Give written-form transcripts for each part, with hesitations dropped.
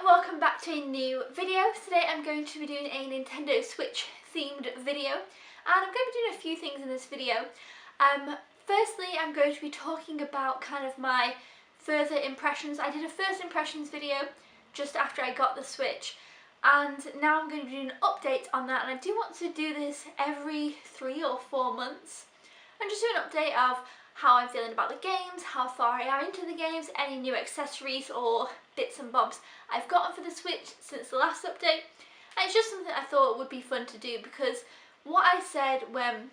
and welcome back to a new video. Today I'm going to be doing a Nintendo Switch themed video, and I'm going to be doing a few things in this video. Firstly, I'm going to be talking about kind of my further impressions. I did a first impressions video just after I got the Switch, and now I'm going to be doing an update on that, and I do want to do this every 3 or 4 months and just do an update of how I'm feeling about the games, how far I am into the games, any new accessories or bits and bobs I've gotten for the Switch since the last update. And it's just something I thought would be fun to do, because what I said when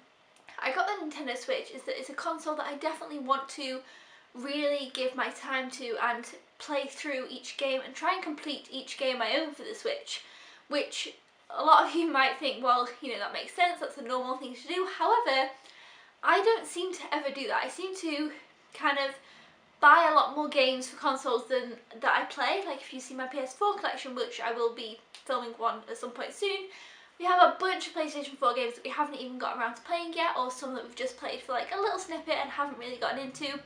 I got the Nintendo Switch is that it's a console that I definitely want to really give my time to and play through each game and try and complete each game I own for the Switch, which a lot of you might think, well, you know, that makes sense, that's a normal thing to do. However, I don't seem to ever do that. I seem to kind of buy a lot more games for consoles than that I play. Like if you see my PS4 collection, which I will be filming one at some point soon, we have a bunch of PlayStation 4 games that we haven't even got around to playing yet, or some that we've just played for like a little snippet and haven't really gotten into.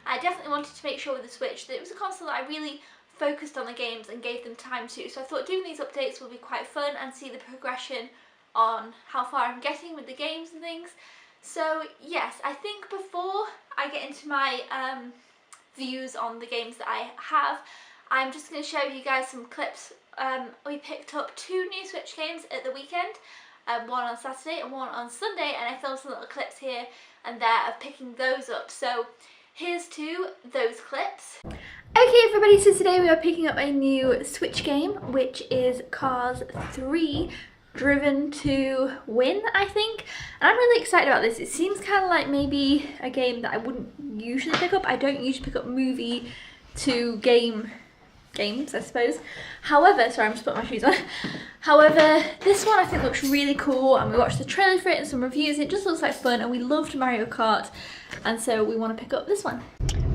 I definitely wanted to make sure with the Switch that it was a console that I really focused on the games and gave them time to. So I thought doing these updates will be quite fun and see the progression on how far I'm getting with the games and things. So yes, I think before I get into my views on the games that I have, I'm just going to show you guys some clips. We picked up 2 new Switch games at the weekend, one on Saturday and one on Sunday, and I filmed some little clips here and there of picking those up. So here's to those clips. Okay everybody, so today we are picking up a new Switch game, which is Cars 3. Driven to Win, I think, and I'm really excited about this. It seems kind of like maybe a game that I wouldn't usually pick up. I don't usually pick up movie to games, I suppose. However, sorry, I'm just putting my shoes on. However, this one I think looks really cool, and we watched the trailer for it and some reviews. It just looks like fun, and we loved Mario Kart, and so we want to pick up this one.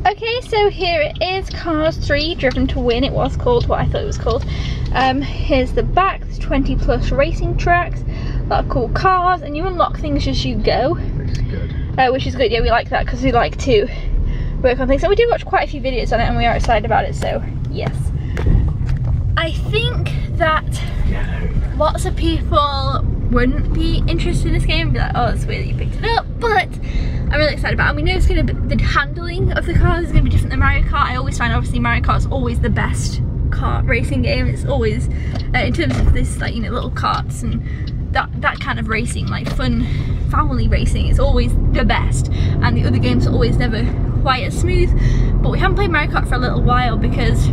Okay, so here it is, Cars 3 Driven to Win. It was called what I thought it was called. Here's the back. There's 20 plus racing tracks, a lot of cool cars, and you unlock things as you go. Which is good. Which is good, yeah, we like that because we like to work on things. And we did watch quite a few videos on it and we are excited about it, so yes. I think that lots of people wouldn't be interested in this game and be like, oh, it's weird that you picked it up, but I'm really excited about it. And we know it's going to be, the handling of the cars is going to be different than Mario Kart. I always find, obviously, Mario Kart is always the best kart racing game. It's always, in terms of this, like, you know, little karts and that kind of racing, like fun family racing, is always the best. And the other games are always never quite as smooth. But we haven't played Mario Kart for a little while because,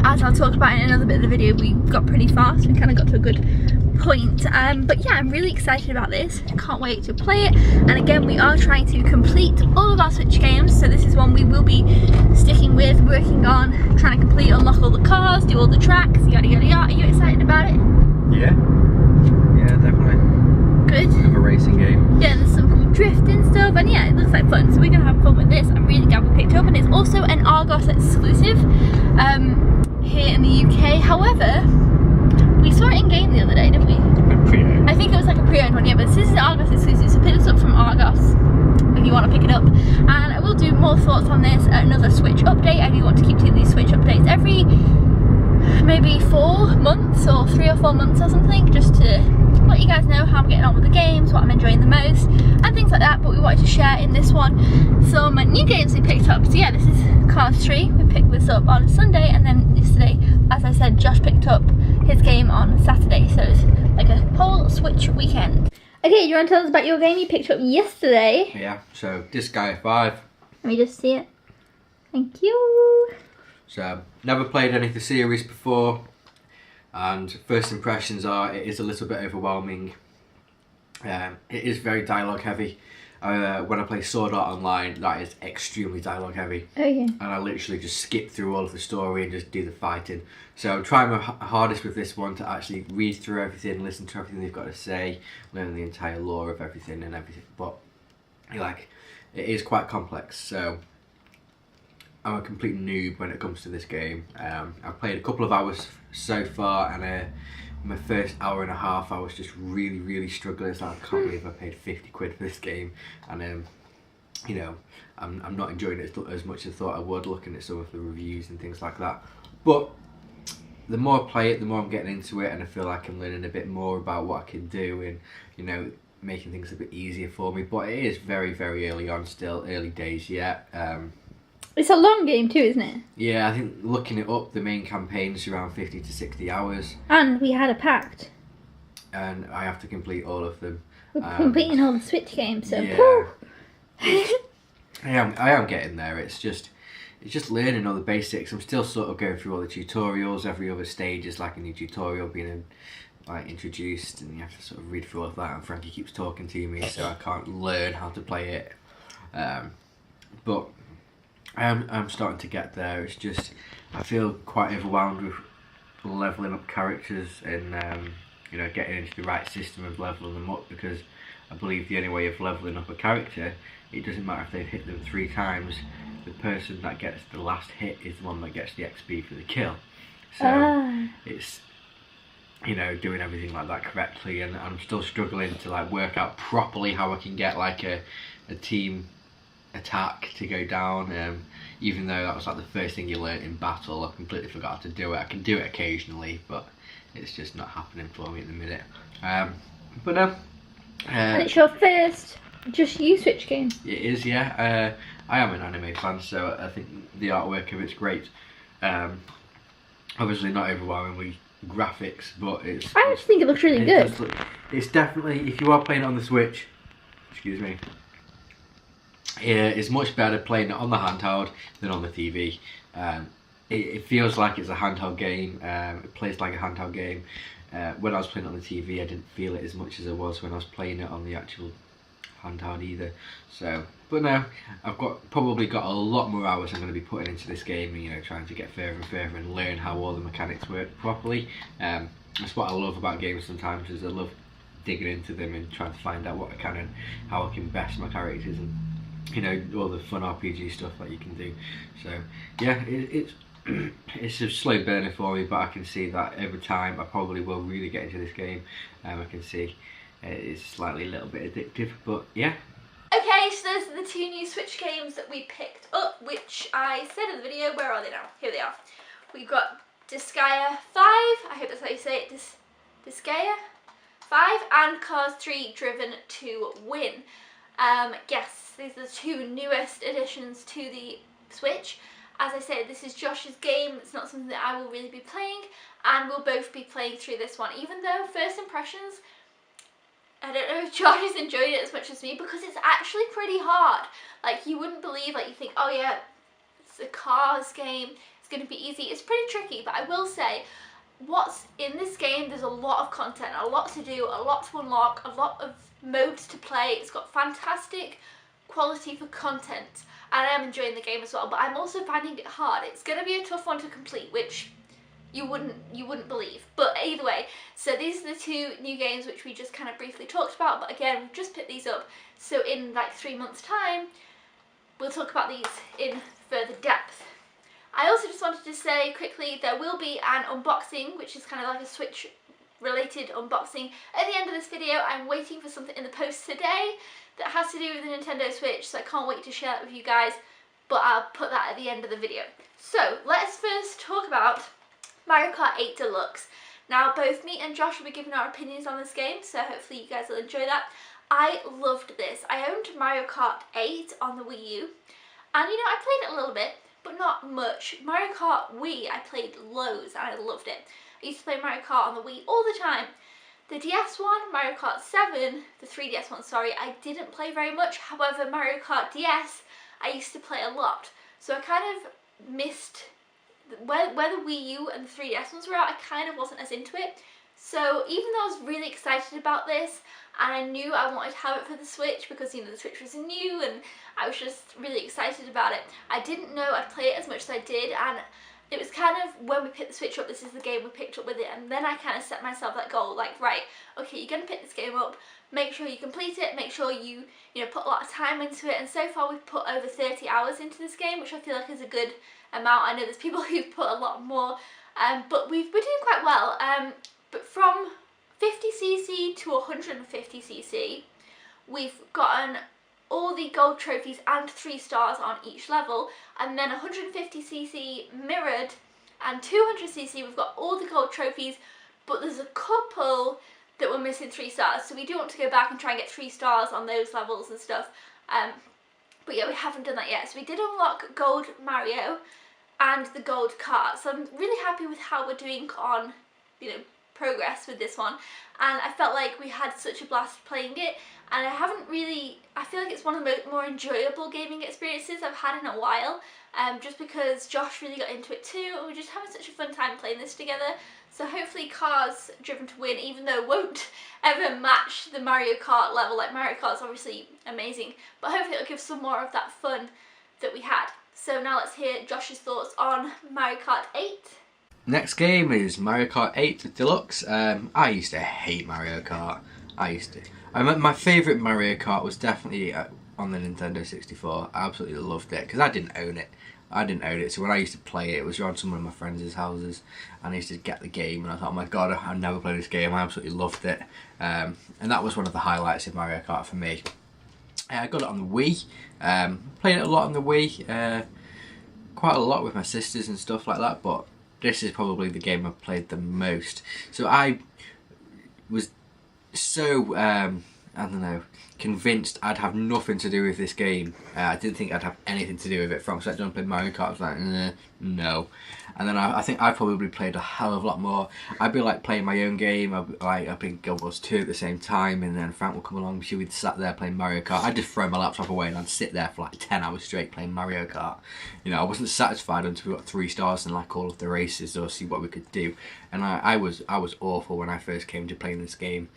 as I'll talk about in another bit of the video, we got pretty fast. We kind of got to a good point. But yeah, I'm really excited about this. Can't wait to play it. And again, we are trying to complete all of our Switch games, so this is one we will be sticking with, working on, trying to complete, unlock all the cars, do all the tracks, yada yada yada. Are you excited about it? Yeah, definitely. Good. Have a racing game. Yeah, there's some cool drifting stuff, and yeah, it looks like fun, so we're gonna have fun with this. I'm really glad we picked it up, and it's also an Argos exclusive here in the UK. However, we saw it in game the other day, didn't we? Pre-owned. I think it was like a pre-owned one, yeah, but this is Argos exclusive, so pick this up from Argos if you want to pick it up. And I will do more thoughts on this at another Switch update. I do want to keep doing these Switch updates every maybe 4 months or 3 or 4 months or something, just to let you guys know how I'm getting on with the games, what I'm enjoying the most, and things like that. But we wanted to share in this one some new games we picked up. So yeah, this is Cars 3. We picked this up on Sunday, and then yesterday, as I said, Josh picked up his game on Saturday, so it's like a whole Switch weekend. Okay, you want to tell us about your game you picked up yesterday? Yeah, so Disgaea 5. Let me just see it. Thank you. So, never played any of the series before, and first impressions are it is a little bit overwhelming. It is very dialogue heavy. When I play Sword Art Online, that is extremely dialogue heavy. Oh yeah. And I literally just skip through all of the story and just do the fighting. So I'm trying my hardest with this one to actually read through everything, listen to everything they've got to say, learn the entire lore of everything and everything. But like, it is quite complex. So I'm a complete noob when it comes to this game. I've played a couple of hours so far, and my first hour and a half I was just really struggling. So I can't believe I paid 50 quid for this game, and you know, I'm not enjoying it as much as I thought I would, looking at some of the reviews and things like that. But the more I play it, the more I'm getting into it, and I feel like I'm learning a bit more about what I can do, and you know, making things a bit easier for me. But it is very, very early on, still early days yet. It's a long game too, isn't it? Yeah, I think looking it up, the main campaign's around 50 to 60 hours, And we had a pact. and I have to complete all of them. We're completing all the Switch games, so Yeah. I am getting there. It's just learning all the basics. I'm still sort of going through all the tutorials. Every other stage is like a new tutorial being introduced, and you have to sort of read through all of that. And Frankie keeps talking to me, so I can't learn how to play it. But I'm starting to get there. It's just I feel quite overwhelmed with leveling up characters and you know, getting into the right system of leveling them up, because I believe the only way of leveling up a character, it doesn't matter if they've hit them 3 times, the person that gets the last hit is the one that gets the XP for the kill. So it's, you know, doing everything like that correctly, and I'm still struggling to like work out properly how I can get like a team attack to go down, even though that was like the first thing you learnt in battle. I completely forgot how to do it. I can do it occasionally, but it's just not happening for me at the minute. But no. And it's your first just you Switch game. It is, yeah. I am an anime fan, so I think the artwork of it's great. Obviously not overwhelmingly graphics, but it's... I just think it looks really good. It's definitely, if you are playing it on the Switch, excuse me, it's much better playing it on the handheld than on the TV. It feels like it's a handheld game. It plays like a handheld game. When I was playing it on the TV, I didn't feel it as much as I was when I was playing it on the actual handheld either. So, but now I've probably got a lot more hours I'm going to be putting into this game, and you know, trying to get further and further and learn how all the mechanics work properly. That's what I love about games sometimes, is I love digging into them and trying to find out what I can and how I can best my characters, and you know, all the fun RPG stuff that you can do. So yeah, it's a slow burner for me, but I can see that over time I probably will really get into this game. I can see it's slightly a little bit addictive, but yeah. Okay, so those are the 2 new Switch games that we picked up, which I said in the video. Where are they now? Here they are. We've got Disgaea 5, I hope that's how you say it, Disgaea 5, and Cars 3 Driven to Win. Yes, these are the 2 newest additions to the Switch. As I said, this is Josh's game. It's not something that I will really be playing, and we'll both be playing through this one. Even though first impressions, I don't know if Josh has enjoyed it as much as me, because it's actually pretty hard. Like, you wouldn't believe, like, you think, oh yeah, it's a Cars game, it's going to be easy. It's pretty tricky, but I will say, what's in this game, there's a lot of content, a lot to do, a lot to unlock, a lot of modes to play. It's got fantastic quality for content, and I am enjoying the game as well, but I'm also finding it hard. It's going to be a tough one to complete, which you wouldn't believe. But either way, so these are the 2 new games which we just kind of briefly talked about, but again, we've just picked these up, so in like 3 months time we'll talk about these in further depth. I also just wanted to say quickly, there will be an unboxing, which is kind of like a Switch related unboxing at the end of this video. I'm waiting for something in the post today that has to do with the Nintendo Switch, so I can't wait to share that with you guys, but I'll put that at the end of the video. So let's first talk about Mario Kart 8 Deluxe. Now, both me and Josh will be giving our opinions on this game, so hopefully you guys will enjoy that. I loved this. I owned Mario Kart 8 on the Wii U, and you know, I played it a little bit, but not much. Mario Kart Wii, I played loads, and I loved it. I used to play Mario Kart on the Wii all the time. The DS one, Mario Kart 7, the 3DS one, sorry, I didn't play very much. However, Mario Kart DS, I used to play a lot. So I kind of missed, where the Wii U and the 3DS ones were out, I kind of wasn't as into it. So even though I was really excited about this, and I knew I wanted to have it for the Switch because, you know, the Switch was new and I was just really excited about it, I didn't know I'd play it as much as I did, and it was kind of, when we picked the Switch up, this is the game we picked up with it, and then I kind of set myself that goal, like, right, okay, you're going to pick this game up, make sure you complete it, make sure you know, put a lot of time into it, and so far we've put over 30 hours into this game, which I feel like is a good amount. I know there's people who've put a lot more, but we're doing quite well. But from 50cc to 150cc, we've gotten all the gold trophies and 3 stars on each level, and then 150cc mirrored and 200cc we've got all the gold trophies, but there's a couple that we're missing 3 stars, so we do want to go back and try and get 3 stars on those levels and stuff. But yeah, we haven't done that yet. So we did unlock gold Mario and the gold Kart, so I'm really happy with how we're doing on, you know, progress with this one, and I felt like we had such a blast playing it, and I feel like it's one of the more enjoyable gaming experiences I've had in a while, just because Josh really got into it too, and we're just having such a fun time playing this together. So hopefully Cars Driven to Win, even though it won't ever match the Mario Kart level, like Mario Kart's obviously amazing, but hopefully it'll give some more of that fun that we had. So now let's hear Josh's thoughts on Mario Kart 8. Next game is Mario Kart 8 Deluxe. I used to hate Mario Kart. My favourite Mario Kart was definitely on the Nintendo 64. I absolutely loved it because I didn't own it. So when I used to play it, it was around some of my friends' houses, and I used to get the game, and I thought, oh my god, I'll never play this game. I absolutely loved it, and that was one of the highlights of Mario Kart for me. I got it on the Wii. Played it a lot on the Wii. Quite a lot with my sisters and stuff like that, but this is probably the game I've played the most. So I was so, I don't know, convinced I'd have nothing to do with this game. I didn't think I'd have anything to do with it from start to play Mario Kart. I was like, no. And then I think I probably played a hell of a lot more. I'd be like playing my own game. I'd be Guild Wars 2 at the same time, and then Frank would come along. She would sat there playing Mario Kart. I'd just throw my laptop away and I'd sit there for like 10 hours straight playing Mario Kart. You know, I wasn't satisfied until we got 3 stars in like all of the races or see what we could do. And I was awful when I first came to playing this game.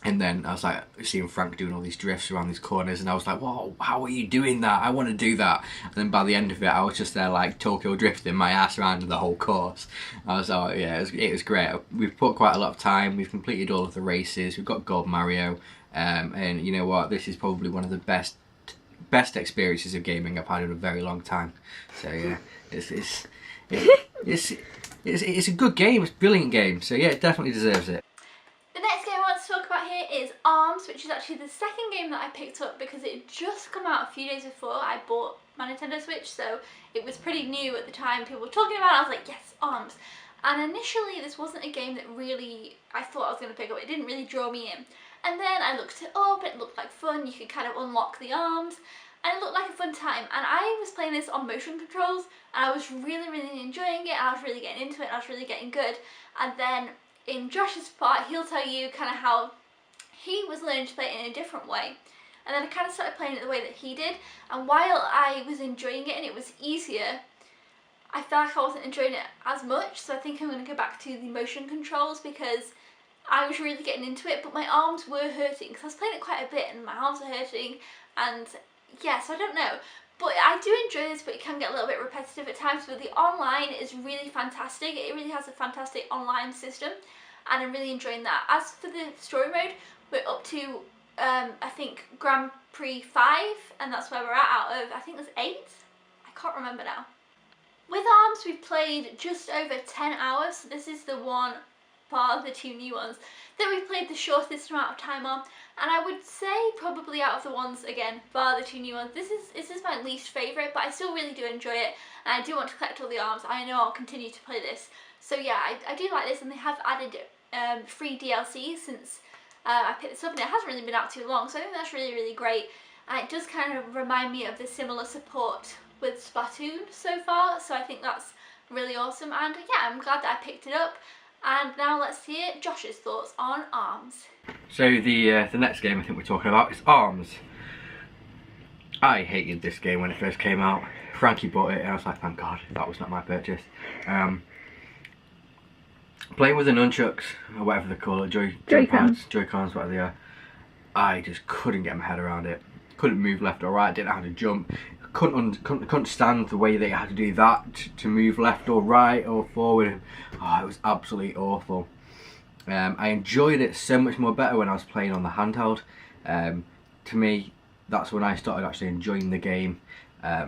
And then I was like seeing Frank doing all these drifts around these corners, and I was like, whoa, how are you doing that? I want to do that. And then by the end of it, I was just there like Tokyo drifting my ass around the whole course. I was like, yeah, it was great. We've put quite a lot of time. We've completed all of the races. We've got Gold Mario. And you know what? This is probably one of the best experiences of gaming I've had in a very long time. So yeah, it's a good game. It's a brilliant game. So yeah, it definitely deserves it. The next game I want to talk about here is ARMS, which is actually the second game that I picked up because it had just come out a few days before I bought my Nintendo Switch, so it was pretty new at the time. People were talking about it, I was like, yes, ARMS. And initially this wasn't a game that really I thought I was going to pick up. It didn't really draw me in. And then I looked it up, it looked like fun, you could kind of unlock the arms, and it looked like a fun time. And I was playing this on motion controls, and I was really, really enjoying it, I was really getting into it, and I was really getting good. And then in Josh's part, he'll tell you kind of how he was learning to play it in a different way. And then I kind of started playing it the way that he did, and while I was enjoying it and it was easier, I felt like I wasn't enjoying it as much, so I think I'm going to go back to the motion controls because I was really getting into it, but my arms were hurting because I was playing it quite a bit and my arms are hurting, and yeah, so I don't know. But I do enjoy this, but it can get a little bit repetitive at times. But the online is really fantastic. It really has a fantastic online system, and I'm really enjoying that. As for the story mode, we're up to, I think, Grand Prix 5, and that's where we're at out of, I think there's 8? I can't remember now. With ARMS, we've played just over 10 hours. So this is the one, bar the 2 new ones, that we've played the shortest amount of time on. And I would say probably out of the ones, again, bar the 2 new ones, this is my least favourite, but I still really do enjoy it, and I do want to collect all the arms. I know I'll continue to play this. So yeah, I do like this, and they have added free DLC since I picked this up, and it hasn't really been out too long, so I think that's really, really great. And it does kind of remind me of the similar support with Splatoon so far, so I think that's really awesome, and yeah, I'm glad that I picked it up. And now let's hear Josh's thoughts on ARMS. So the next game I think we're talking about is ARMS. I hated this game when it first came out. Frankie bought it and I was like, thank God, that was not my purchase. Playing with the nunchucks, or whatever they call it, Joy-Cons, whatever they are, I just couldn't get my head around it. Couldn't move left or right, didn't know how to jump. Couldn't stand the way they had to do that to move left or right or forward. Oh, it was absolutely awful. I enjoyed it so much more better when I was playing on the handheld. To me, that's when I started actually enjoying the game. I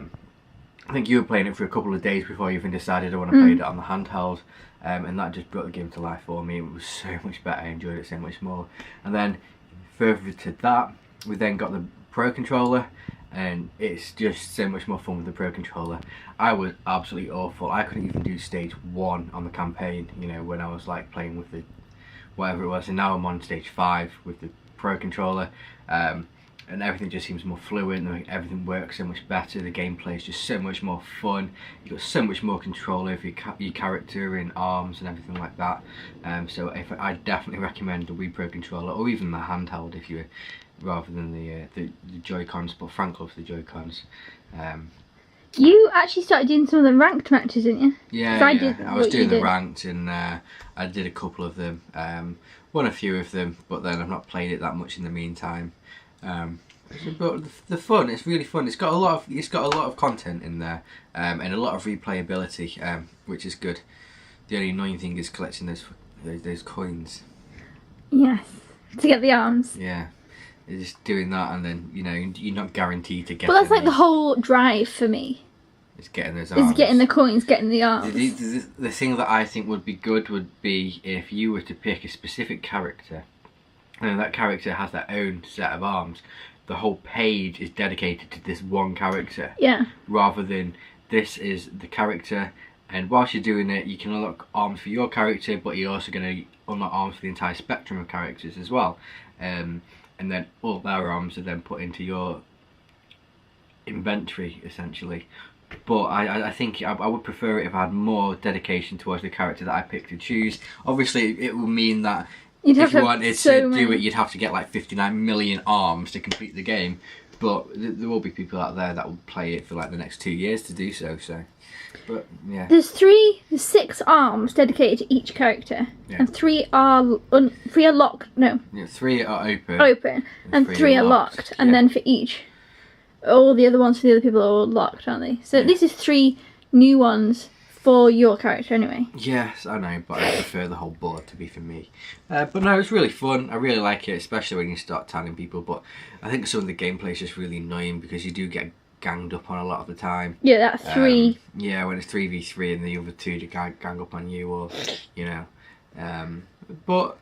think you were playing it for a couple of days before you even decided I want to play it on the handheld, and that just brought the game to life for me. It was so much better, I enjoyed it so much more. And then further to that, we then got the Pro controller, and it's just so much more fun with the Pro Controller. I was absolutely awful. I couldn't even do stage 1 on the campaign, you know, when I was like playing with the whatever it was, and now I'm on stage 5 with the Pro Controller, and everything just seems more fluid, and everything works so much better. The gameplay is just so much more fun. You've got so much more control over your character and arms and everything like that. So I definitely recommend the Wii Pro Controller, or even the handheld if you rather than the Joy-Cons, but Frank loves the Joy-Cons. You actually started doing some of the ranked matches, didn't you? Yeah, I was doing the ranked, and I did a couple of them. Won a few of them, but then I've not played it that much in the meantime. But the fun, it's really fun. It's got a lot of content in there, and a lot of replayability, which is good. The only annoying thing is collecting those coins. Yes, to get the arms. Yeah. You're just doing that, and then, you know, you're not guaranteed to get. But that's like the whole drive for me. It's getting those arms. It's getting the coins, getting the arms. The thing that I think would be good would be if you were to pick a specific character, and that character has their own set of arms. The whole page is dedicated to this one character. Yeah. Rather than this is the character, and whilst you're doing it, you can unlock arms for your character, but you're also going to unlock arms for the entire spectrum of characters as well. And then all their arms are then put into your inventory, essentially. But I think I would prefer it if I had more dedication towards the character that I picked to choose. Obviously, it would mean that if you wanted to do it, you'd have to get like 59 million arms to complete the game. But there will be people out there that will play it for like the next 2 years to do so. But yeah. There's 6 arms dedicated to each character, and 3 are locked. No. Yeah, 3 are open. And 3 are locked, and then for each, all the other ones for the other people are all locked, aren't they? So this is 3 new ones for your character, anyway. Yes, I know, but I prefer the whole board to be for me. But no, it's really fun. I really like it, especially when you start tanning people. But I think some of the gameplay is just really annoying because you do get ganged up on a lot of the time. Yeah, that 3. Yeah, when it's 3v3 and the other 2 to gang up on you, or you know. But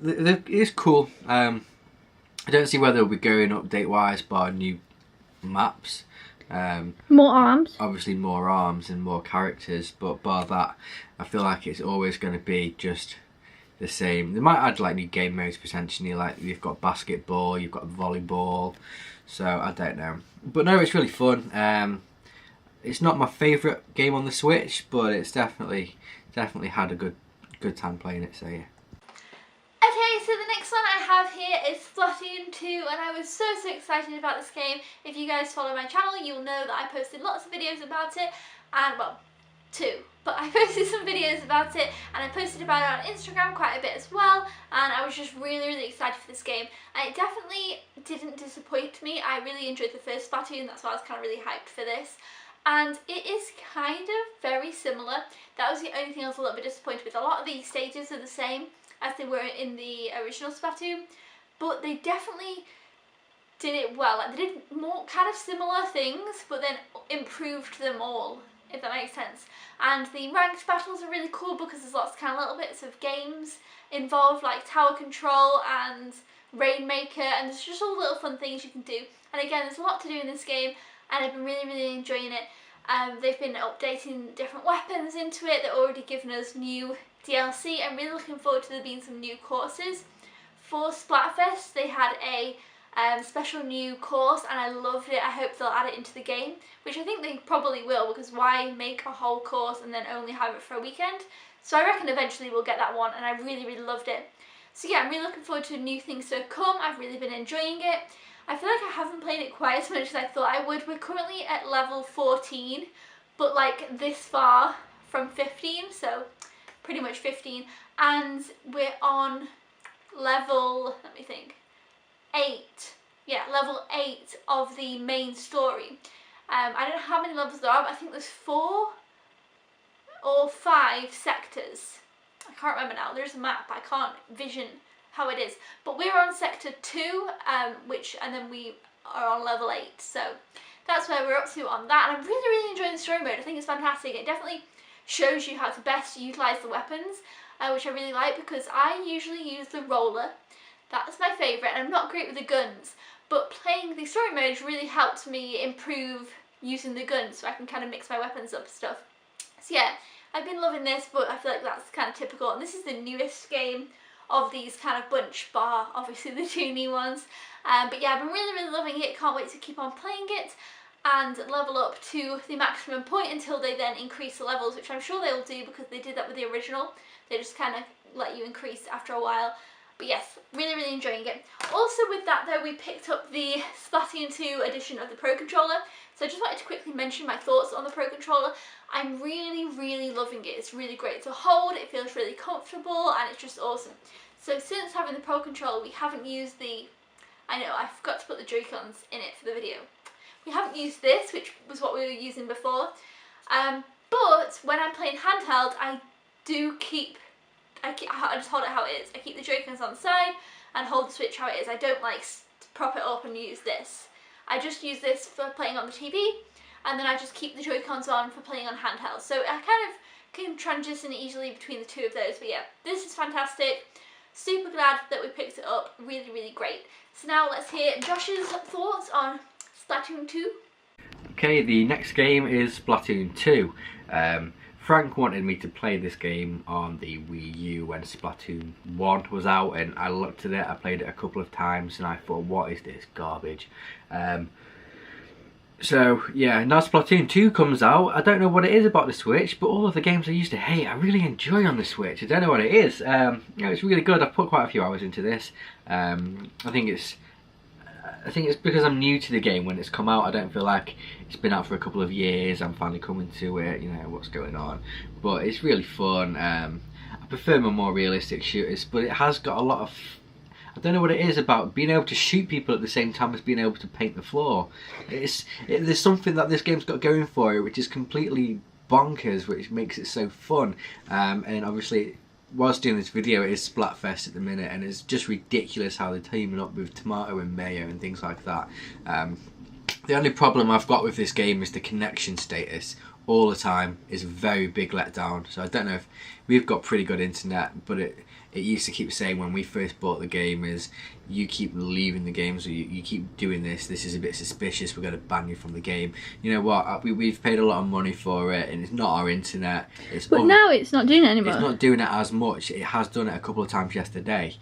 it's cool. I don't see whether it'll be going update wise by new maps. More arms. Obviously more arms and more characters, but bar that, I feel like it's always going to be just the same. They might add like new game modes potentially, like you've got basketball, you've got volleyball. So I don't know, but no, it's really fun. It's not my favourite game on the Switch, but it's definitely had a good time playing it. So yeah. Okay, so the next one I have here is Splatoon 2, and I was so excited about this game. If you guys follow my channel, you'll know that I posted lots of videos about it, and well, 2. But I posted some videos about it, and I posted about it on Instagram quite a bit as well, and I was just really excited for this game. And it definitely didn't disappoint me. I really enjoyed the first Splatoon, that's why I was kind of really hyped for this. And it is kind of very similar. That was the only thing I was a little bit disappointed with. A lot of these stages are the same as they were in the original Splatoon, but they definitely did it well. Like, they did more kind of similar things, but then improved them all, if that makes sense. And the ranked battles are really cool because there's lots of kind of little bits of games involved, like tower control and Rainmaker, and there's just all little fun things you can do. And again, there's a lot to do in this game, and I've been really enjoying it. They've been updating different weapons into it. They're already giving us new DLC. I'm really looking forward to there being some new courses. For Splatfest, they had a special new course, and I loved it. I hope they'll add it into the game, which I think they probably will, because why make a whole course and then only have it for a weekend? So I reckon eventually we'll get that one, and I really loved it. So yeah, I'm really looking forward to new things to come. I've really been enjoying it. I feel like I haven't played it quite as much as I thought I would. We're currently at level 14, but like this far from 15, so pretty much 15, and we're on level, let me think, 8. Yeah, level 8 of the main story. I don't know how many levels there are, but I think there's 4 or 5 sectors. I can't remember now. There's a map. I can't vision how it is. But we're on sector 2, and then we are on level 8. So that's where we're up to on that. And I'm really enjoying the story mode. I think it's fantastic. It definitely shows you how to best utilise the weapons, which I really like, because I usually use the roller. That's my favourite, and I'm not great with the guns. but playing the story mode really helped me improve using the gun, so I can kind of mix my weapons up and stuff. So yeah, I've been loving this, but I feel like that's kind of typical, and this is the newest game of these kind of bunch, bar obviously the 2 new ones. But yeah, I've been really loving it, can't wait to keep on playing it and level up to the maximum point until they then increase the levels, which I'm sure they will do because they did that with the original. They just kind of let you increase after a while. But yes, really enjoying it. Also with that though, we picked up the Splatoon 2 edition of the Pro Controller. So I just wanted to quickly mention my thoughts on the Pro Controller. I'm really loving it. It's really great to hold, it feels really comfortable, and it's just awesome. So since having the Pro Controller, we haven't used the, I know, I forgot to put the Joy-Cons in it for the video. We haven't used this, which was what we were using before. But when I'm playing handheld, I just hold it how it is. I keep the Joy-Cons on the side and hold the Switch how it is. I don't like prop it up and use this. I just use this for playing on the TV, and then I just keep the Joy-Cons on for playing on handheld. So I kind of can transition easily between the 2 of those. But yeah, this is fantastic. Super glad that we picked it up. Really great. So now let's hear Josh's thoughts on Splatoon 2. Okay, the next game is Splatoon 2. Frank wanted me to play this game on the Wii U when Splatoon 1 was out, and I looked at it, I played it a couple of times, and I thought, what is this garbage? So yeah, now Splatoon 2 comes out. I don't know what it is about the Switch, but all of the games I used to hate, I really enjoy on the Switch. I don't know what it is. You know, it's really good. I've put quite a few hours into this. I think it's because I'm new to the game. When it's come out, I don't feel like it's been out for a couple of years. I'm finally coming to it, you know, what's going on. But it's really fun. I prefer my more realistic shooters, but it has got a lot of, I don't know what it is about being able to shoot people at the same time as being able to paint the floor. There's something that this game's got going for it, which is completely bonkers, which makes it so fun. And obviously, whilst doing this video, it is Splatfest at the minute, and it's just ridiculous how they're teaming up with tomato and mayo and things like that. The only problem I've got with this game is the connection status. All the time is a very big letdown. So I don't know if we've got pretty good internet, but it used to keep saying when we first bought the game is you keep leaving the game, so you keep doing this is a bit suspicious, we're going to ban you from the game. You know what, we've paid a lot of money for it, and it's not our internet. But now it's not doing it anymore. It's not doing it as much. It has done it a couple of times yesterday,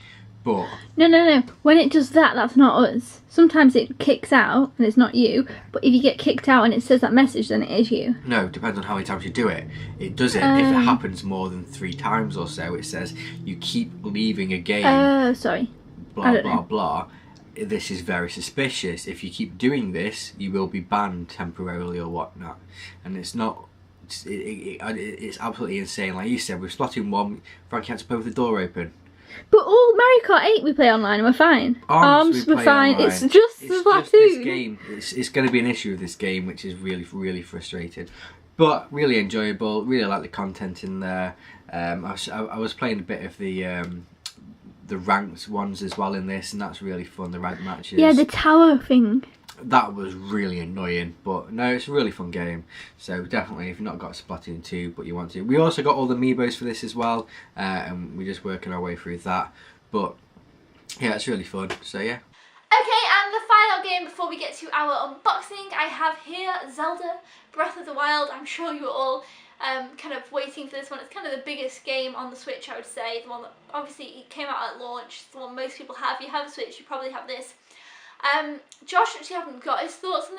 but... No. When it does that, that's not us. Sometimes it kicks out and it's not you, but if you get kicked out and it says that message, then it is you. No, depends on how many times you do it. It does it if it happens more than 3 times or so. It says you keep leaving a game. Sorry. Blah. This is very suspicious. If you keep doing this, you will be banned temporarily or whatnot. And it's not... It's absolutely insane. Like you said, with Splatoon 1, Frankie had to play with the door open. But all Mario Kart 8 we play online and we're fine. Arms we're fine. Online. It's just Splatoon. This game. It's going to be an issue with this game, which is really frustrating. But really enjoyable. Really like the content in there. I was playing a bit of the ranked ones as well in this, and that's really fun. The ranked matches. Yeah, the tower thing. That was really annoying, but no, it's a really fun game. So definitely, if you've not got Splatoon 2 but you want to, we also got all the amiibos for this as well, and we're just working our way through that. But yeah, it's really fun. So yeah. Okay, and the final game before we get to our unboxing, I have here Zelda Breath of the Wild. I'm sure you're all kind of waiting for this one. It's kind of the biggest game on the Switch, I would say. The one that obviously came out at launch. It's the one most people have. If you have a Switch, you probably have this. Josh actually haven't got his thoughts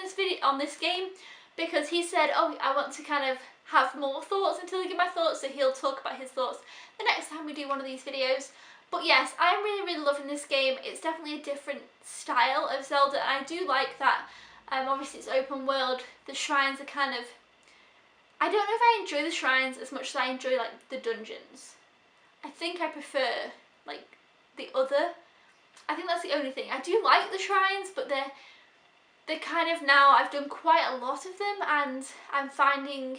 on this game because he said, oh, I want to kind of have more thoughts until I give my thoughts, so he'll talk about his thoughts the next time we do one of these videos. But yes, I'm really loving this game. It's definitely a different style of Zelda, and I do like that. Obviously it's open world. The shrines are kind of... I don't know if I enjoy the shrines as much as I enjoy like the dungeons. I think I prefer like the other... I think that's the only thing. I do like the shrines, but they're kind of now, I've done quite a lot of them, and I'm finding,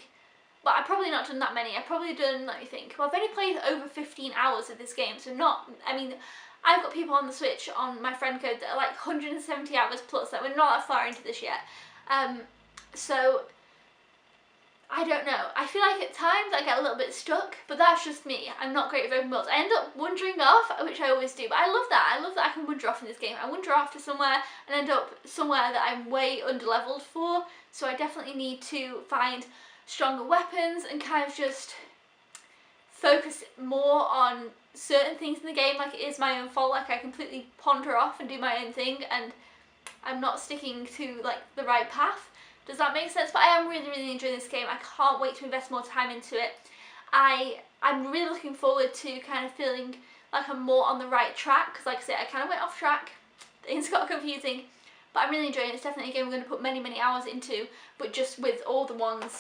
well, I've probably not done that many. I've probably done, let me think, well, I've only played over 15 hours of this game, so not, I mean, I've got people on the Switch on my friend code that are like 170 hours plus, like we're not that far into this yet. So I don't know. I feel like at times I get a little bit stuck, but that's just me. I'm not great with open worlds. I end up wandering off, which I always do, but I love that. I love that I can wander off in this game. I wander off to somewhere and end up somewhere that I'm way underleveled for, so I definitely need to find stronger weapons and kind of just focus more on certain things in the game. Like, it is my own fault, like I completely ponder off and do my own thing and I'm not sticking to like the right path. Does that make sense? But I am really enjoying this game. I can't wait to invest more time into it. I'm really looking forward to kind of feeling like I'm more on the right track, because like I said, I kind of went off track. Things got confusing, but I'm really enjoying it. It's definitely a game we're going to put many hours into, but just with all the ones,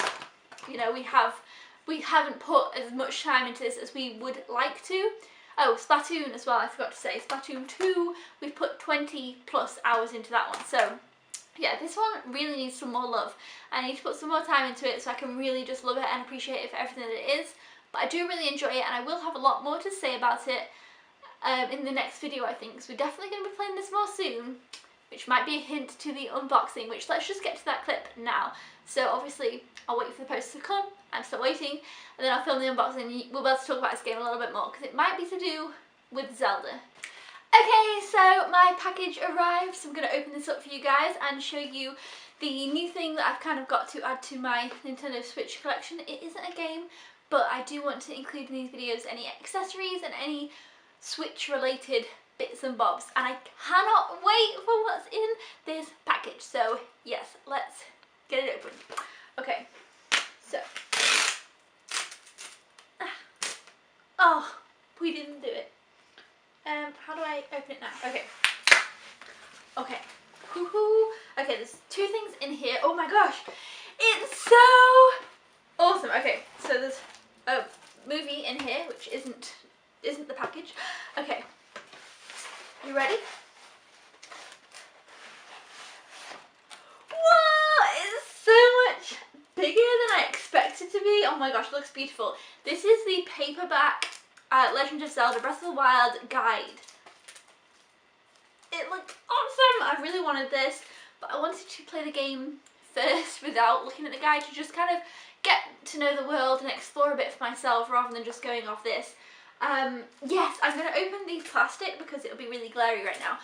you know, we haven't put as much time into this as we would like to. Oh, Splatoon as well, I forgot to say. Splatoon 2, we've put 20 plus hours into that one. So yeah, this one really needs some more love. I need to put some more time into it so I can really just love it and appreciate it for everything that it is. But I do really enjoy it, and I will have a lot more to say about it in the next video, I think. So we're definitely going to be playing this more soon, which might be a hint to the unboxing, which let's just get to that clip now. So obviously I'll wait for the post to come. I'm still waiting, and then I'll film the unboxing and we'll be able to talk about this game a little bit more, because it might be to do with Zelda. Okay, so my package arrived, so I'm going to open this up for you guys and show you the new thing that I've kind of got to add to my Nintendo Switch collection. It isn't a game, but I do want to include in these videos any accessories and any Switch related bits and bobs, and I cannot wait for what's in this package. So yes, let's get it open. Okay, so oh, we didn't do it. How do I open it now? Okay. Okay. Woohoo! Okay, there's two things in here. Oh my gosh, it's so awesome. Okay, so there's a movie in here, which isn't the package. Okay, you ready? Whoa! It's so much bigger than I expected to be. Oh my gosh, it looks beautiful. This is the paperback Legend of Zelda Breath of the Wild guide. It looked awesome. I really wanted this, but I wanted to play the game first without looking at the guide, to just kind of get to know the world and explore a bit for myself rather than just going off this. Yes, I'm going to open the plastic because it'll be really glary right now.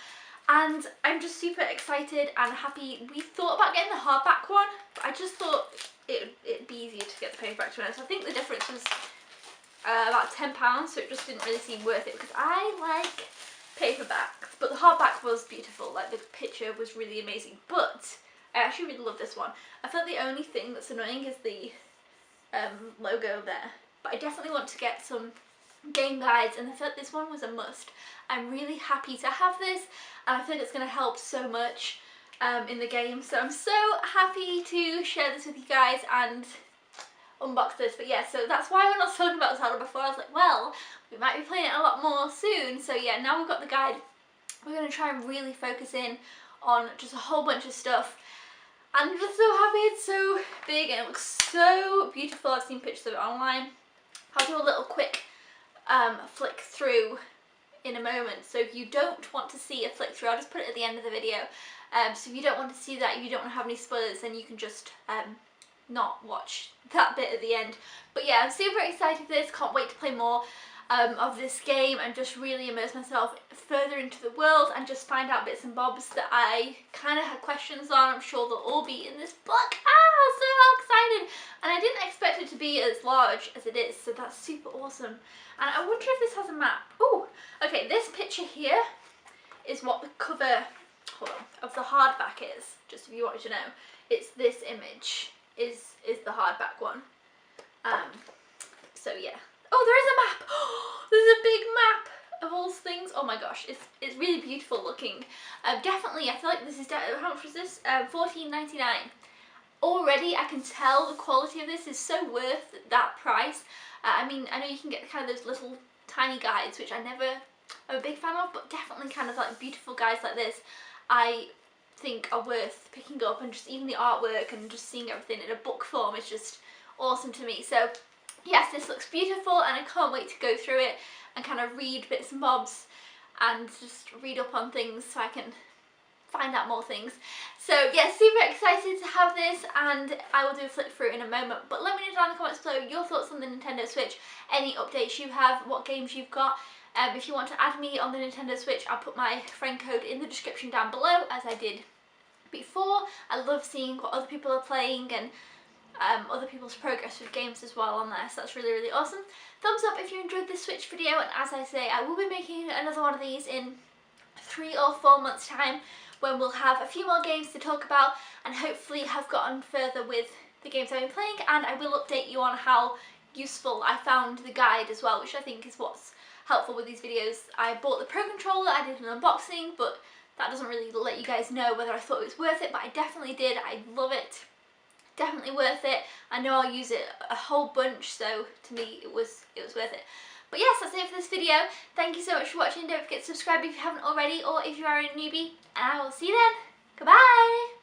And I'm just super excited and happy. We thought about getting the hardback one, but I just thought it'd be easier to get the paperback one. So I think the difference was about £10, so it just didn't really seem worth it, because I like paperbacks. But the hardback was beautiful, like the picture was really amazing. But I actually really love this one. I feel like the only thing that's annoying is the logo there. But I definitely want to get some game guides, and I feel like this one was a must. I'm really happy to have this, and I feel like it's going to help so much in the game. So I'm so happy to share this with you guys and unbox this. But yeah, so that's why when I was talking about Zelda before, I was like, well, we might be playing it a lot more soon. So yeah, now we've got the guide, we're going to try and really focus in on just a whole bunch of stuff. I'm just so happy it's so big and it looks so beautiful. I've seen pictures of it online. I'll do a little quick flick through in a moment. So if you don't want to see a flick through, I'll just put it at the end of the video. So if you don't want to see that, you don't want to have any spoilers, then you can just not watch that bit at the end. But yeah, I'm super excited for this. Can't wait to play more of this game and just really immerse myself further into the world and just find out bits and bobs that I kind of had questions on. I'm sure they'll all be in this book. So excited! And I didn't expect it to be as large as it is, so that's super awesome. And I wonder if this has a map. Oh, okay, this picture here is what the cover, hold on, of the hardback is, just if you wanted to know. It's this image is the hardback one. So yeah. Oh, there is a map! There's a big map of all things. Oh my gosh, it's really beautiful looking. Definitely, I feel like this is, how much was this? $14.99. Already I can tell the quality of this is so worth that price. I mean, I know you can get kind of those little tiny guides, which I never am a big fan of, but definitely kind of like beautiful guides like this I think are worth picking up, and just even the artwork and just seeing everything in a book form is just awesome to me. So yes, this looks beautiful and I can't wait to go through it and kind of read bits and bobs and just read up on things so I can find out more things. So yeah, super excited to have this, and I will do a flip through in a moment. But let me know down in the comments below your thoughts on the Nintendo Switch, any updates you have, what games you've got. If you want to add me on the Nintendo Switch, I'll put my friend code in the description down below, as I did before. I love seeing what other people are playing and other people's progress with games as well on there, so that's really, really awesome. Thumbs up if you enjoyed this Switch video, and as I say, I will be making another one of these in 3 or 4 months time, when we'll have a few more games to talk about and hopefully have gotten further with the games I've been playing, and I will update you on how useful I found the guide as well, which I think is what's helpful with these videos. I bought the Pro Controller, I did an unboxing, but that doesn't really let you guys know whether I thought it was worth it, but I definitely did. I love it. Definitely worth it. I know I'll use it a whole bunch, so to me it was worth it. But yes, that's it for this video. Thank you so much for watching. Don't forget to subscribe if you haven't already, or if you are a newbie, and I will see you then. Goodbye!